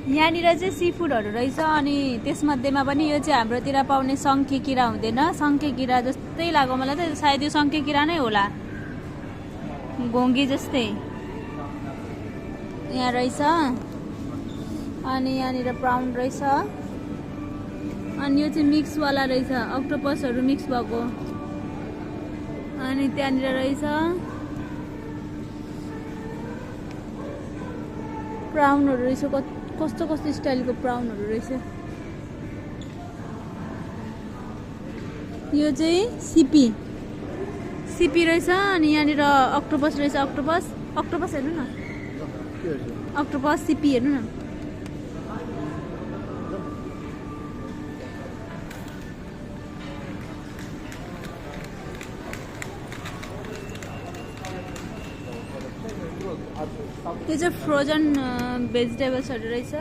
यहाँनिर चाहिँ सी फुडहरू रहेछ अनि त्यसमध्येमा पनि यो चाहिँ हाम्रोतिर पाउने शङ्खे किरा हुँदैन शङ्खे किरा जस्तै लाग्यो मलाई त सायद यो शङ्खे किरा नै होला घोङ्गी जस्तै यहाँ रहेछ अनि यहाँनिर प्राउन रहेछ अनि यो चाहिँ मिक्सवाला रहेछ अक्टोपसहरू मिक्स भएको अनि त्यहाँनिर रहेछ प्राउनहरू रहेछ कस्तो कस्तो स्टाइलको प्राउनहरू रहेछ यो चाहिँ सिपी सिपी रहेछ अनि यहाँनिर अक्टोपस रहेछ अक्टोपस हेर्नु न अक्टोपस सिपी हेर्नु न यो चाहिँ फ्रोजन भेजिटेबल्सहरू रहेछ